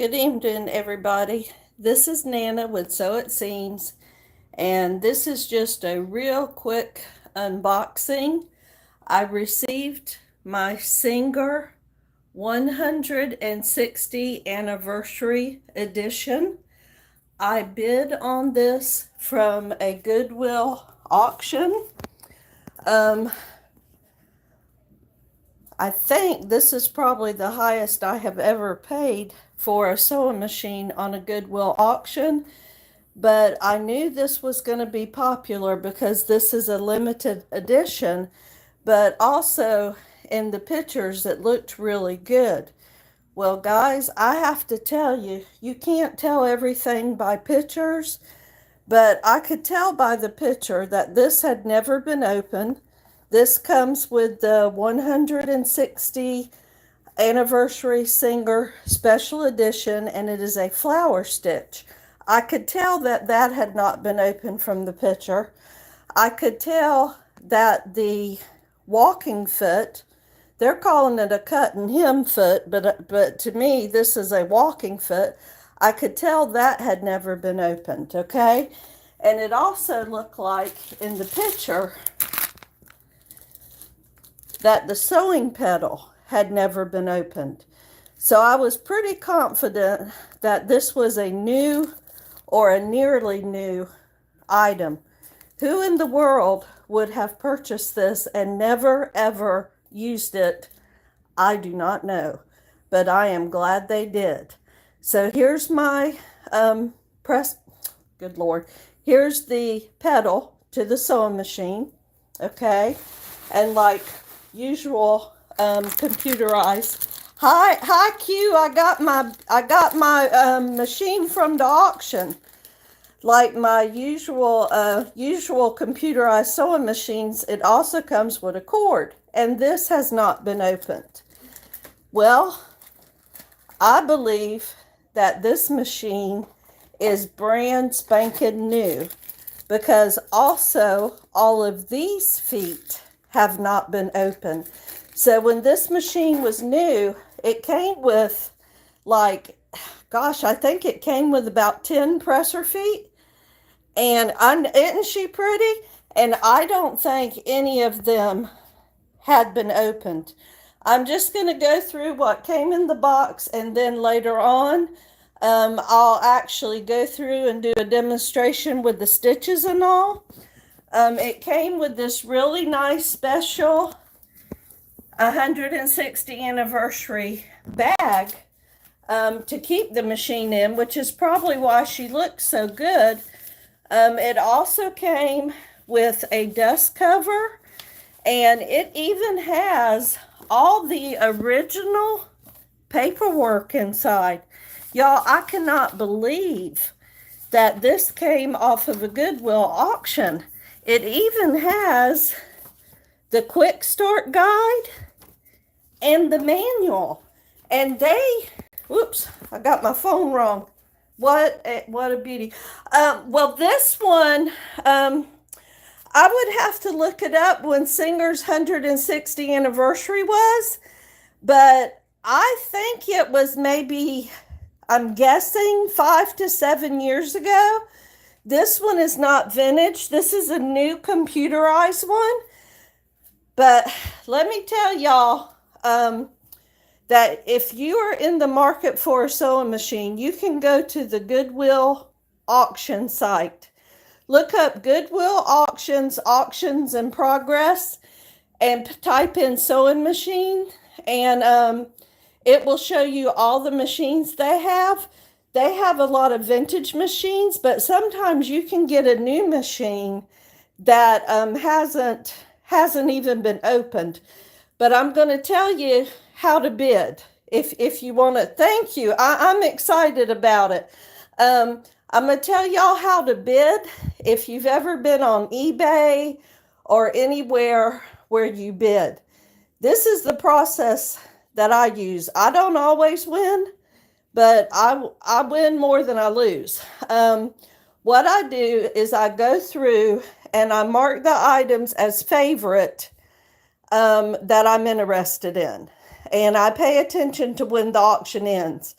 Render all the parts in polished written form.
Good evening, everybody. This is Nana with So It Seems, and this is just a real quick unboxing. I received my Singer 160 anniversary edition. I bid on this from a Goodwill auction. Um, I think this is probably the highest I have ever paid for a sewing machine on a Goodwill auction, but I knew this was going to be popular because this is a limited edition, but also in the pictures it looked really good. Well, guys, I have to tell you, you can't tell everything by pictures, but I could tell by the picture that this had never been opened. This comes with the 160 anniversary Singer special edition, and it is a flower stitch. I could tell that that had not been opened from the picture. I could tell that the walking foot, they're calling it a cut and hem foot, but to me this is a walking foot. I could tell that had never been opened, okay? And it also looked like in the picture that the sewing pedal had never been opened. So I was pretty confident that this was a new or a nearly new item. Who in the world would have purchased this and never ever used it? I do not know, but I am glad they did. So here's my good Lord, here's the pedal to the sewing machine, okay? And like usual, computerized. Hi Q, I got my machine from the auction. Like my usual computerized sewing machines, it also comes with a cord, and this has not been opened. Well, I believe that this machine is brand spanking new, because also all of these feet have not been opened. So when this machine was new, it came with like, gosh, I think it came with about 10 presser feet. And isn't she pretty? And I don't think any of them had been opened. I'm just going to go through what came in the box, and then later on, I'll actually go through and do a demonstration with the stitches and all. It came with this really nice special 160 anniversary bag to keep the machine in, which is probably why she looks so good. It also came with a dust cover, and it even has all the original paperwork inside. Y'all, I cannot believe that this came off of a Goodwill auction. It even has the quick start guide and the manual. And whoops, I got my phone wrong. What a beauty. Well, this one, I would have to look it up when Singer's 160 anniversary was, but I think it was maybe, I'm guessing 5 to 7 years ago. This one is not vintage. This is a new computerized one. But let me tell y'all that if you are in the market for a sewing machine, you can go to the Goodwill auction site. Look up Goodwill auctions, auctions in progress, and type in sewing machine, and it will show you all the machines they have. They have a lot of vintage machines, but sometimes you can get a new machine that hasn't even been opened. But I'm going to tell you how to bid if you want to. Thank you. I'm excited about it. I'm going to tell y'all how to bid if you've ever been on eBay or anywhere where you bid. This is the process that I use. I don't always win, but I win more than I lose. What I do is I go through and I mark the items as favorite that I'm interested in. And I pay attention to when the auction ends.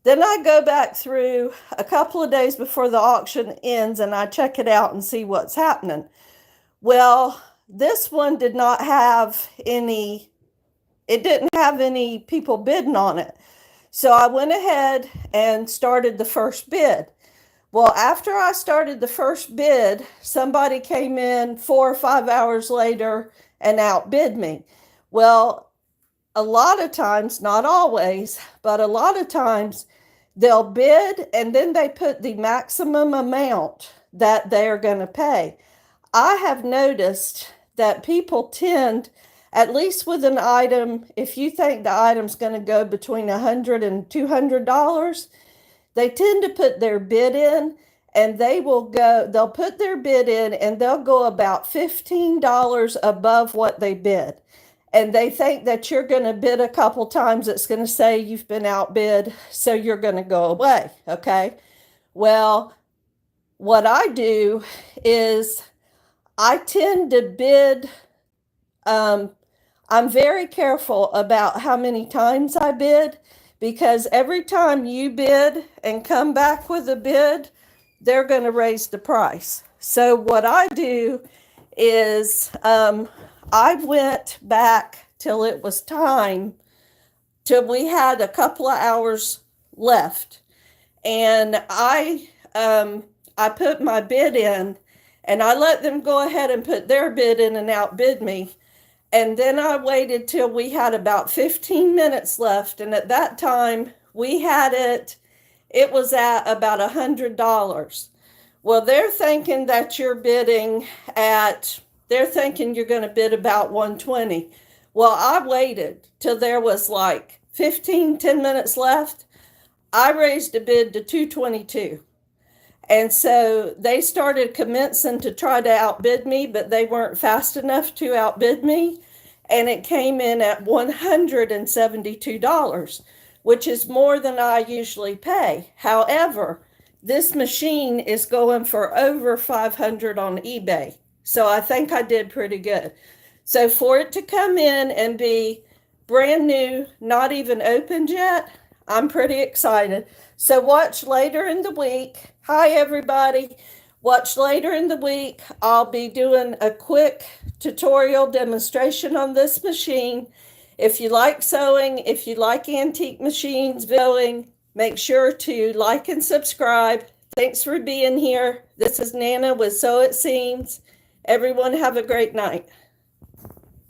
Then I go back through a couple of days before the auction ends and I check it out and see what's happening. Well, this one did not have any, it didn't have any people bidding on it. So I went ahead and started the first bid. Well, after I started the first bid, somebody came in 4 or 5 hours later and outbid me. Well, a lot of times, not always, but a lot of times, they'll bid and then they put the maximum amount that they're going to pay. I have noticed that people tend, at least with an item, if you think the item's going to go between $100 and $200, they tend to put their bid in and they'll put their bid in and they'll go about $15 above what they bid. And they think that you're going to bid a couple times. It's going to say you've been outbid, so you're going to go away, okay? Well, what I do is I tend to bid, I'm very careful about how many times I bid, because every time you bid and come back with a bid, they're going to raise the price. So what I do is I went back till it was time, till we had a couple of hours left. And I put my bid in and I let them go ahead and put their bid in and outbid me. And then I waited till we had about 15 minutes left. And at that time we had it was at about $100. Well, they're thinking that you're bidding at, they're thinking you're going to bid about 120. Well, I waited till there was like 10 minutes left. I raised a bid to 222. And so they started commencing to try to outbid me, but they weren't fast enough to outbid me. And it came in at $172, which is more than I usually pay. However, this machine is going for over $500 on eBay. So I think I did pretty good. So for it to come in and be brand new, not even opened yet, I'm pretty excited. So watch later in the week. Hi, everybody. Watch later in the week. I'll be doing a quick tutorial demonstration on this machine. If you like sewing, if you like antique machines, sewing, make sure to like and subscribe. Thanks for being here. This is Nana with Sew It Seams. Everyone have a great night.